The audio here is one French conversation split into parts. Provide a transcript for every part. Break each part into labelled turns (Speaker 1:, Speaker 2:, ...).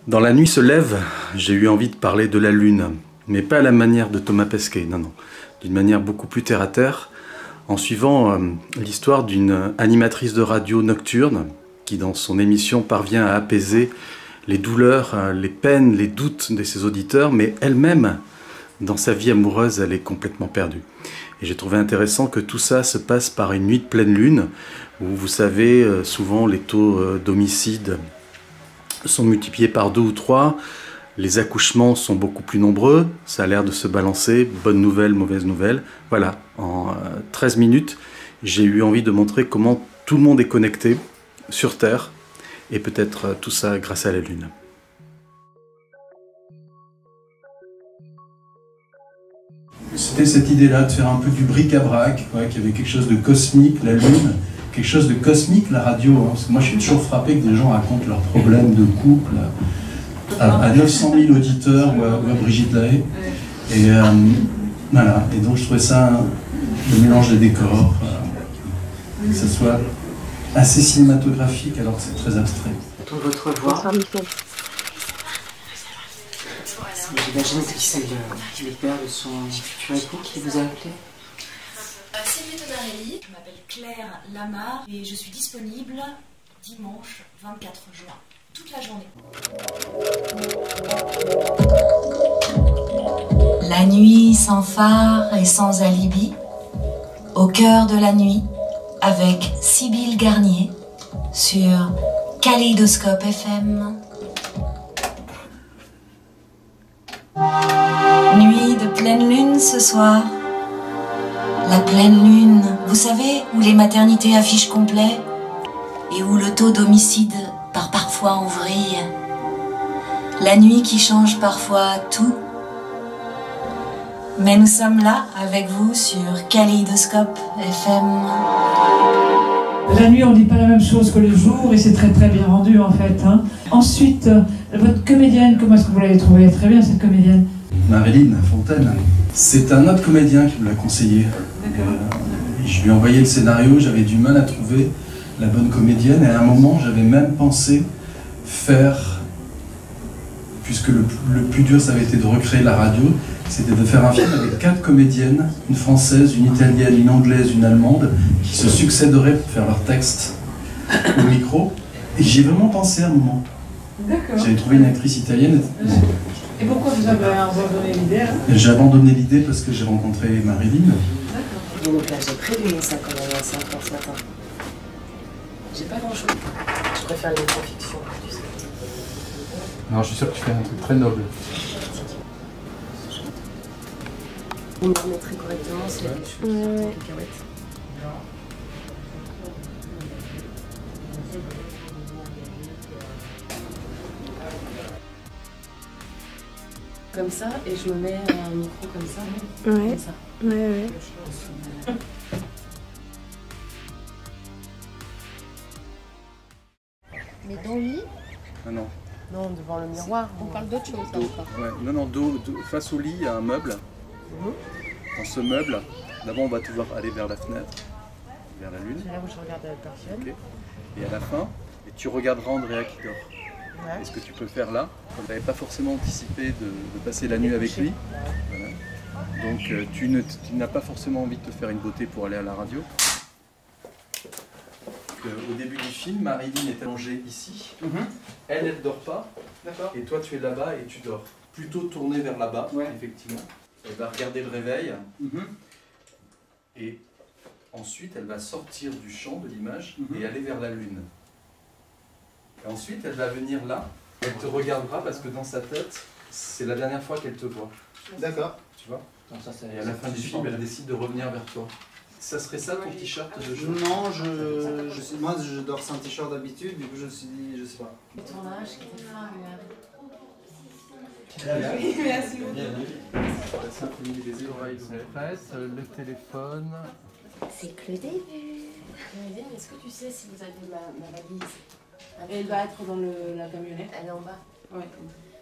Speaker 1: Dans La nuit se lève, j'ai eu envie de parler de la lune, mais pas à la manière de Thomas Pesquet, non, d'une manière beaucoup plus terre-à-terre, en suivant l'histoire d'une animatrice de radio nocturne qui, dans son émission, parvient à apaiser les douleurs, les peines, les doutes de ses auditeurs, mais elle-même, dans sa vie amoureuse, elle est complètement perdue. Et j'ai trouvé intéressant que tout ça se passe par une nuit de pleine lune, où vous savez, souvent les taux d'homicide sont multipliés par 2 ou 3, les accouchements sont beaucoup plus nombreux, ça a l'air de se balancer, bonne nouvelle, mauvaise nouvelle. Voilà, en 13 minutes, j'ai eu envie de montrer comment tout le monde est connecté sur Terre, et peut-être tout ça grâce à la Lune. C'était cette idée-là de faire un peu du bric-à-brac, qu'il y avait quelque chose de cosmique, la Lune, quelque chose de cosmique, la radio. Parce que moi, je suis toujours frappé que des gens racontent leurs problèmes de couple à 900 000 auditeurs ou à Brigitte Lahaie. Et voilà. Et donc, je trouvais ça le mélange des décors, que ce soit assez cinématographique alors que c'est très abstrait.
Speaker 2: Votre voix. J'imagine que c'est le père de son futur époux qui vous a appelé.
Speaker 3: Sylvie Tonarelli, je m'appelle Claire Lamar et je suis disponible dimanche 24 juin, toute la journée.
Speaker 4: La nuit sans phare et sans alibi, au cœur de la nuit, avec Sybille Garnier, sur Kaléidoscope FM. Nuit de pleine lune ce soir. La pleine lune, vous savez, où les maternités affichent complet et où le taux d'homicide part parfois en vrille. La nuit qui change parfois tout. Mais nous sommes là avec vous sur Kaléidoscope FM.
Speaker 5: La nuit, on ne dit pas la même chose que le jour et c'est très très bien rendu en fait. Ensuite, votre comédienne, comment est-ce que vous l'avez trouvée? Très bien cette comédienne.
Speaker 1: Marilyn Fontaine. C'est un autre comédien qui me l'a conseillé. Je lui ai envoyé le scénario, j'avais du mal à trouver la bonne comédienne et à un moment j'avais même pensé faire, puisque le plus dur ça avait été de recréer la radio, c'était de faire un film avec 4 comédiennes, une française, une italienne, une anglaise, une allemande, qui se succéderaient pour faire leur texte au micro. Et j'y ai vraiment pensé à un moment. J'avais trouvé une actrice italienne.
Speaker 5: Et pourquoi vous avez abandonné l'idée?
Speaker 1: J'ai abandonné l'idée parce que j'ai rencontré Marilyn.
Speaker 2: Donc là, j'ai prévu ça quand même à 5 h ce matin. J'ai pas grand chose. Je préfère les non-fictions, tu sais.
Speaker 1: Non, je suis sûr que tu fais un truc très noble.
Speaker 2: On me remettrait correctement, c'est la chose. Cacahuètes. Comme ça, et je me mets un micro comme ça.
Speaker 6: Ouais.
Speaker 2: Comme ça.
Speaker 6: Ouais.
Speaker 7: Mais dans le lit?
Speaker 1: Ah non.
Speaker 2: Non, devant le miroir.
Speaker 7: On parle d'autre chose, là, ou pas?
Speaker 1: Ouais, non, dos, face au lit, il y a un meuble. Dans ce meuble, d'abord on va devoir aller vers la fenêtre, vers la lune.
Speaker 2: C'est là où je regarde la personne.
Speaker 1: Okay. Et à la fin, et tu regarderas Andrea qui dort.
Speaker 2: Ouais.
Speaker 1: Et ce que tu peux faire là, on n'avait pas forcément anticipé de passer la nuit avec lui. Voilà. Donc tu n'as pas forcément envie de te faire une beauté pour aller à la radio. Au début du film, Marilyn est allongée ici. Elle ne dort pas. Et toi, tu es là-bas et tu dors. Plutôt tourné vers là-bas, effectivement. Elle va regarder le réveil. Et ensuite, elle va sortir du champ de l'image et aller vers la lune. Et ensuite, elle va venir là. Elle te regardera parce que dans sa tête, c'est la dernière fois qu'elle te voit.
Speaker 8: D'accord.
Speaker 1: Tu vois? Et à la fin du film, elle décide de revenir vers toi. Ça serait ça ton t-shirt de jeu?
Speaker 8: Non, moi je dors sans t-shirt d'habitude, du coup je me suis dit, je sais pas.
Speaker 2: Ton âge qui est fin,
Speaker 7: Merci beaucoup.
Speaker 1: La symphonie des oreilles sont prêtes, le téléphone.
Speaker 7: C'est que le début.
Speaker 2: Est-ce que tu sais si vous avez ma valise?
Speaker 7: Elle va être dans la camionnette.
Speaker 2: Elle est en bas.
Speaker 7: Ouais.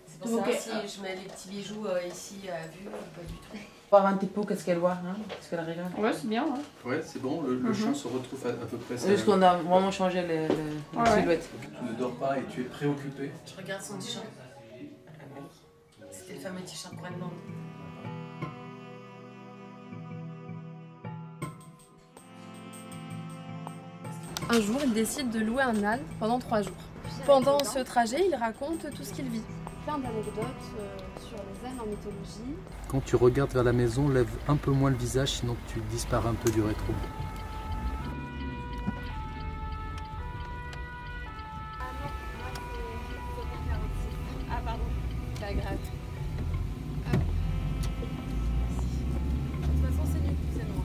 Speaker 2: C'est pour ça si je mets les petits bijoux ici à vue, pas du tout.
Speaker 7: Voir un petit peu qu'est-ce qu'elle voit, hein, qu'est-ce qu'elle regarde.
Speaker 6: Ouais, c'est bien. Ouais,
Speaker 1: Ouais, c'est bon, le champ se retrouve à peu près.
Speaker 7: C'est juste qu'on a vraiment changé la silhouette.
Speaker 1: Tu ne dors pas et tu es préoccupé.
Speaker 2: Je regarde son t-shirt. C'était le fameux t-shirt Groenland.
Speaker 6: Un jour, il décide de louer un âne pendant 3 jours. Pendant ce trajet, il raconte tout ce qu'il vit. Plein d'anecdotes sur les ânes en mythologie.
Speaker 1: Quand tu regardes vers la maison, lève un peu moins le visage, sinon tu disparais un peu du rétro.
Speaker 6: Ah pardon, pas grave. De toute façon, c'est nul, c'est noir.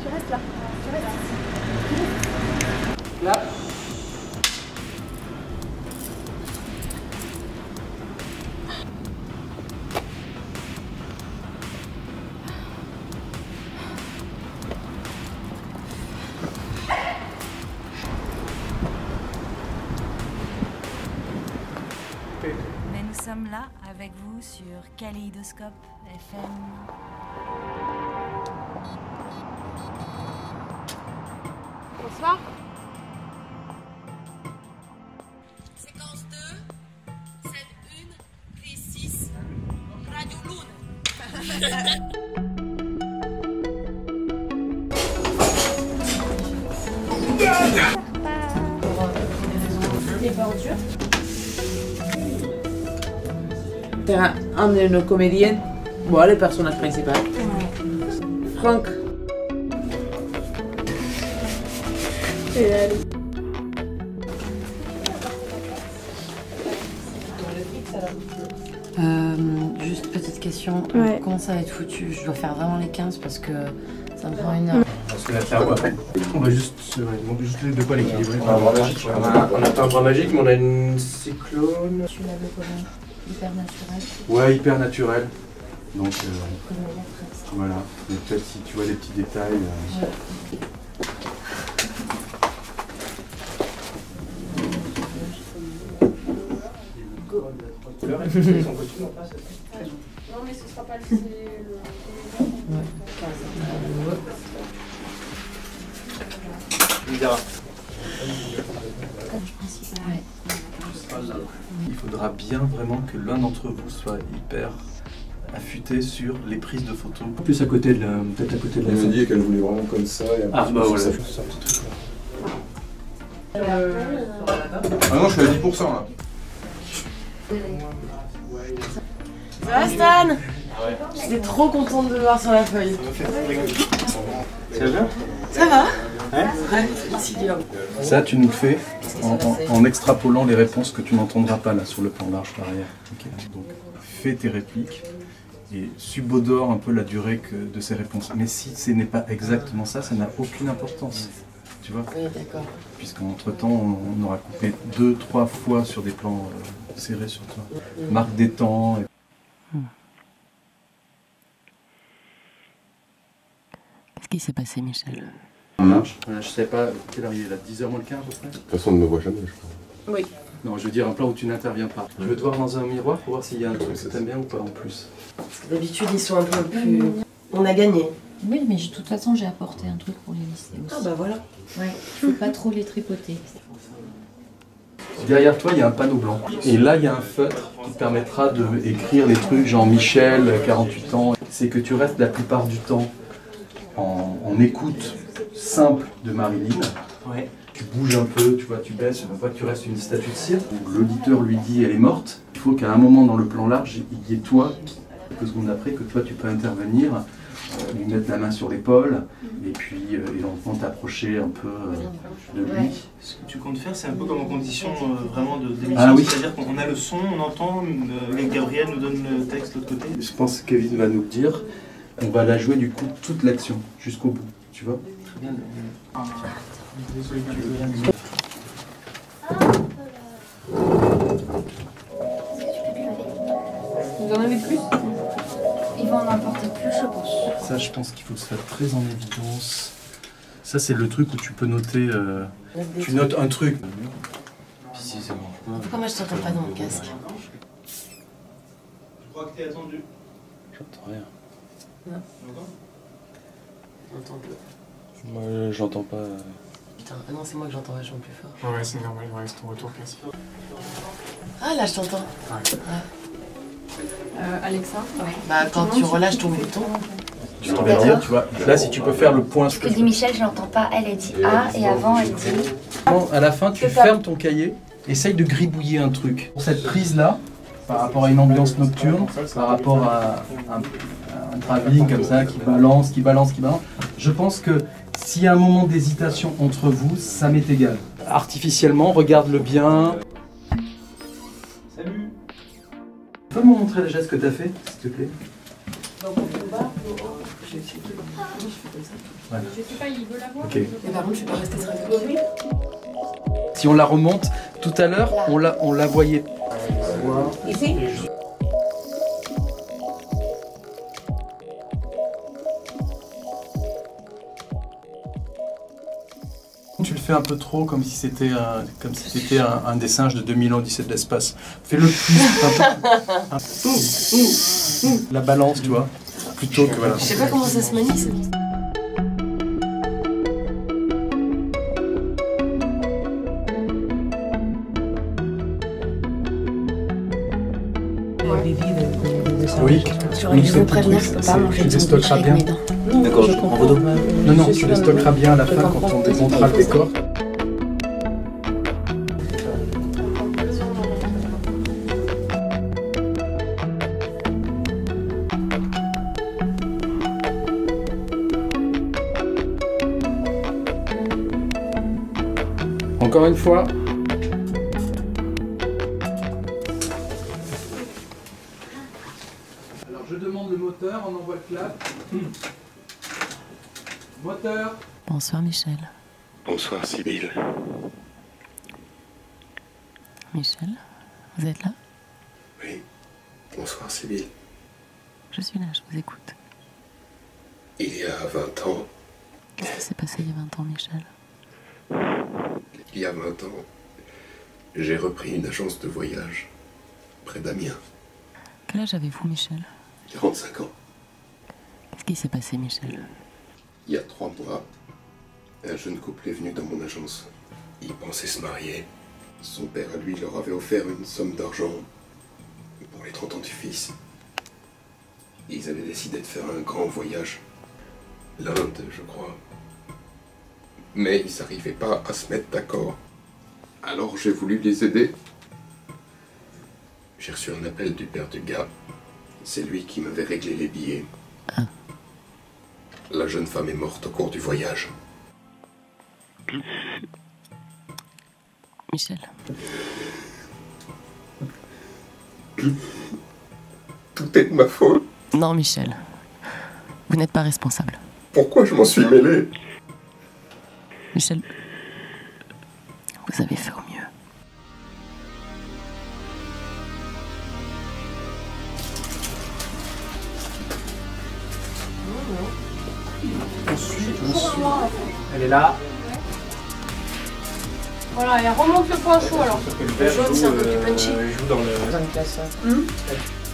Speaker 6: Tu restes là. Tu restes ici.
Speaker 7: Là.
Speaker 4: Mais nous sommes là avec vous sur Kaléidoscope FM.
Speaker 6: Bonsoir.
Speaker 4: Séquence 2, scène 1, prise 6, Radio Lune.
Speaker 6: Les bordures.
Speaker 7: C'est un de nos comédiennes. Bon, le personnage principal. Franck.
Speaker 2: Juste petite question,
Speaker 6: Ouais.
Speaker 2: comment ça va être foutu? Je dois faire vraiment les 15 parce que ça me prend 1 heure.
Speaker 9: Parce que là, on va juste de quoi l'équilibrer. On a un bras magique. On n'a pas un bras magique, mais on a une cyclone.
Speaker 2: Tu l'avais comment? Hyper naturel.
Speaker 1: Ouais, hyper naturel. Donc
Speaker 2: Comme les lettres.
Speaker 1: voilà, mais peut-être si tu vois les petits détails.
Speaker 6: Non, mais ce sera pas le.
Speaker 1: Il faudra bien vraiment que l'un d'entre vous soit hyper affûté sur les prises de photos. Plus à côté de la, peut-être à côté de la.
Speaker 9: Elle m'a dit qu'elle voulait vraiment comme ça. Et
Speaker 1: Ah bah voilà.
Speaker 9: Ah non, je suis à 10% là.
Speaker 7: Ça va Stan? J'étais trop contente de le voir sur la feuille.
Speaker 9: Ça va?
Speaker 7: Ça va?
Speaker 9: Ouais.
Speaker 7: Ouais, merci Guillaume.
Speaker 1: Ça, tu nous le fais en extrapolant les réponses que tu n'entendras pas là sur le plan large par ailleurs. Ok. Donc, fais tes répliques et subodore un peu la durée de ces réponses. Mais si ce n'est pas exactement ça, ça n'a aucune importance. Tu vois?
Speaker 2: Oui, d'accord.
Speaker 1: Puisqu'entre-temps, on aura coupé 2-3 fois sur des plans serrés sur toi. Marque des temps.
Speaker 2: Qu'est-ce qui s'est passé, Michel?
Speaker 1: On marche. Je sais pas, quelle heure il est là? 10h moins le quart à peu près?
Speaker 9: De toute façon, on ne me voit jamais, je crois.
Speaker 7: Oui.
Speaker 1: Non, je veux dire un plan où tu n'interviens pas. Je veux te voir dans un miroir pour voir s'il y a un truc que t'aimes bien ou pas en plus.
Speaker 2: D'habitude, ils sont un peu plus... On a gagné.
Speaker 10: Oui, mais de toute façon, j'ai apporté un truc pour les lisser aussi.
Speaker 2: Ah bah voilà.
Speaker 10: Ouais, il faut pas trop les tripoter.
Speaker 1: Derrière toi, il y a un panneau blanc. Et là, il y a un feutre qui te permettra d'écrire les trucs genre Michel, 48 ans. C'est que tu restes la plupart du temps en écoute simple de Marilyn.
Speaker 9: Ouais.
Speaker 1: Tu bouges un peu, tu vois, tu baisses, on voit que tu restes une statue de cire. L'auditeur lui dit elle est morte. Il faut qu'à un moment dans le plan large, il y ait toi, quelques secondes après, que toi tu peux intervenir, lui mettre la main sur l'épaule et puis lentement t'approcher un peu de lui.
Speaker 11: Ce que tu comptes faire, c'est un peu comme en condition vraiment d'émission.
Speaker 1: Ah oui.
Speaker 11: C'est-à-dire qu'on a le son, on entend, Gabriel nous donne le texte de l'autre côté.
Speaker 1: Je pense que Kevin va nous le dire. On va la jouer du coup toute l'action jusqu'au bout, tu vois.
Speaker 11: Très bien.
Speaker 6: Vous en avez plus?
Speaker 10: Ils vont en apporter plus, je pense.
Speaker 1: Ça, je pense qu'il faut se faire très en évidence. Ça, c'est le truc où tu peux noter... tu notes un truc.
Speaker 2: Si, c'est bon. Pourquoi moi je t'entends pas dans le casque?
Speaker 11: Je crois que t'es attendu.
Speaker 1: J'entends rien.
Speaker 2: Non. J'entends peu.
Speaker 1: Moi, j'entends pas...
Speaker 2: Putain, ah non, c'est moi que j'entends vachement plus fort.
Speaker 12: Ouais, c'est normal, il reste ton retour quasi.
Speaker 2: Ah, là, je t'entends.
Speaker 12: Ouais.
Speaker 6: Alexa?
Speaker 2: Ouais. Bah, quand tu relâches ton bouton.
Speaker 1: Je voulais dire, tu vois, là, si tu peux faire le point...
Speaker 10: Ce que dit Michel, je l'entends pas. Elle dit A et avant, elle dit...
Speaker 1: À la fin, tu fermes ton cahier, essaye de gribouiller un truc. Pour cette prise-là, par rapport à une ambiance nocturne, par rapport à un travelling comme ça, qui balance, je pense que s'il y a un moment d'hésitation entre vous, ça m'est égal. Artificiellement, regarde-le bien. Salut. Tu peux me montrer les gestes que tu as fait, s'il te plaît? Ouais.
Speaker 6: Je sais pas, il veut la voir.
Speaker 1: Ok.
Speaker 2: Mais par contre, je vais pas rester très vite.
Speaker 1: Si on la remonte, tout à l'heure, on la voyait.
Speaker 2: Ici?
Speaker 1: Tu le fais un peu trop comme si c'était un des singes de 2000 ans Odyssée de l'espace. Fais-le plus. La balance, tu vois. Plutôt que voilà.
Speaker 2: Je sais pas comment ça se manie, ça.
Speaker 1: Oui.
Speaker 10: J'aurais dû vous prévenir, je peux pas manger de sandwich avec mes dents.
Speaker 1: D'accord, je prends vos dos. Non, tu les stockeras bien à la fin quand on démontera le décor. Encore une fois. Alors je demande le moteur, on envoie le clap. Moteur.
Speaker 2: Bonsoir, Michel.
Speaker 13: Bonsoir, Sibylle.
Speaker 2: Michel, vous êtes là?
Speaker 13: Oui. Bonsoir, Sibylle.
Speaker 2: Je suis là, je vous écoute.
Speaker 13: Il y a 20 ans...
Speaker 2: Qu'est-ce qui s'est passé il y a 20 ans, Michel?
Speaker 13: Il y a 20 ans, j'ai repris une agence de voyage près d'Amiens.
Speaker 2: Quel âge avez-vous, Michel?
Speaker 13: 45 ans.
Speaker 2: Qu'est-ce qui s'est passé, Michel?
Speaker 13: Il y a 3 mois, un jeune couple est venu dans mon agence. Il pensait se marier. Son père, à lui, leur avait offert une somme d'argent pour les 30 ans du fils. Ils avaient décidé de faire un grand voyage. L'Inde, je crois. Mais ils n'arrivaient pas à se mettre d'accord. Alors j'ai voulu les aider. J'ai reçu un appel du père du gars. C'est lui qui m'avait réglé les billets.
Speaker 2: Ah.
Speaker 13: La jeune femme est morte au cours du voyage.
Speaker 2: Michel.
Speaker 13: Tout est de ma faute.
Speaker 2: Non, Michel. Vous n'êtes pas responsable.
Speaker 13: Pourquoi je m'en suis mêlé?
Speaker 2: Michel, vous avez fait au mieux.
Speaker 12: Elle est là.
Speaker 6: Voilà, et remonte le point chaud alors.
Speaker 2: Le jaune, c'est un peu plus punchy.
Speaker 12: Je joue dans le...
Speaker 7: classe.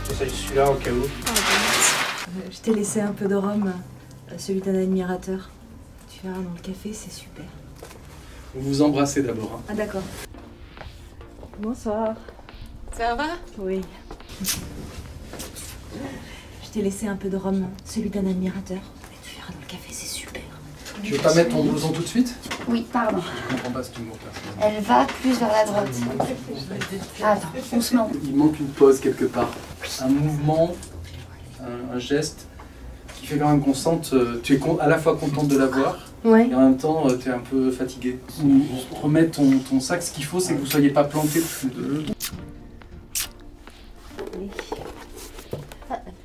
Speaker 12: Celui-là au cas où.
Speaker 14: Je t'ai laissé un peu de rhum, celui d'un admirateur. Tu verras dans le café, c'est super.
Speaker 1: Vous vous embrassez d'abord. Hein.
Speaker 14: Ah d'accord. Bonsoir.
Speaker 6: Ça va?
Speaker 14: Oui. Je t'ai laissé un peu de rhum, celui d'un admirateur. Et tu verras dans le café, c'est super.
Speaker 1: Tu veux pas mettre ton blouson tout de suite?
Speaker 10: Oui, pardon.
Speaker 1: Je comprends pas ce que tu me montres.
Speaker 10: Elle va plus vers la droite. Attends, doucement.
Speaker 1: Il manque une pause quelque part. Un mouvement, un geste qui fait quand même qu'on sente... tu es à la fois contente de la voir,
Speaker 14: ouais.
Speaker 1: Et en même temps tu es un peu fatiguée. Ou remettre ton sac, ce qu'il faut c'est que vous ne soyez pas plantés tous les deux.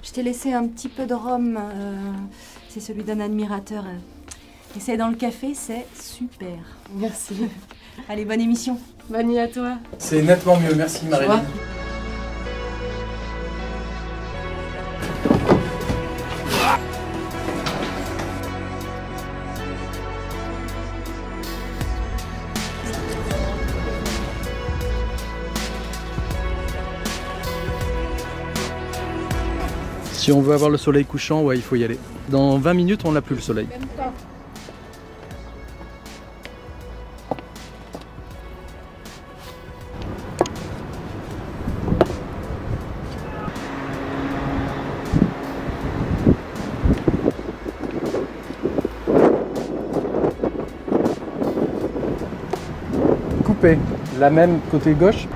Speaker 14: Je t'ai laissé un petit peu de rhum, c'est celui d'un admirateur. Et c'est dans le café, c'est super.
Speaker 6: Merci.
Speaker 14: Allez, bonne émission.
Speaker 6: Bonne nuit à toi.
Speaker 1: C'est nettement mieux, merci Marie. Si on veut avoir le soleil couchant, ouais, il faut y aller. Dans 20 minutes, on n'a plus le soleil. Coupé. La même côté gauche.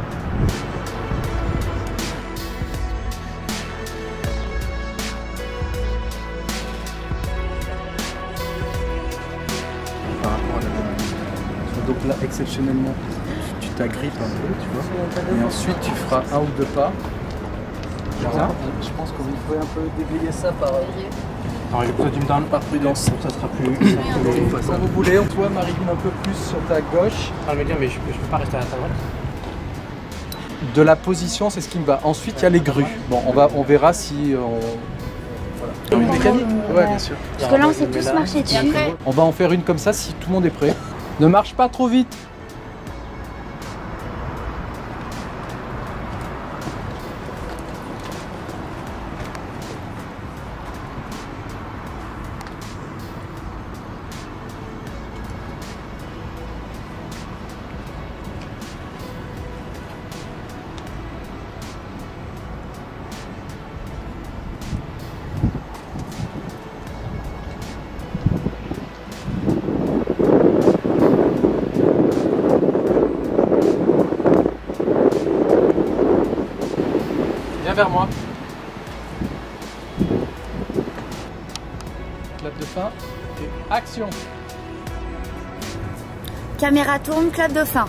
Speaker 1: Donc là, exceptionnellement, tu t'agrippes un peu, tu vois. Et ensuite, tu feras un ou deux pas. Voilà. Je pense qu'il faut un peu déblayer ça par...
Speaker 12: Alors, il faut que tu me donnes
Speaker 1: par prudence.
Speaker 12: Ça sera plus...
Speaker 1: Quand vous voulez, toi, Marie, un peu plus sur ta gauche.
Speaker 12: Ah, mais je peux pas rester à ta droite.
Speaker 1: De la position, c'est ce qui me va. Ensuite, il y a les grues. Bon, on verra si on... Voilà. Une mécanique ? Ouais, bien sûr.
Speaker 10: Parce que là, on s'est tous marché dessus.
Speaker 1: On va en faire une comme ça si tout le monde est prêt. Ne marche pas trop vite. Viens vers moi. Clap de fin et action.
Speaker 10: Caméra tourne, clap de fin.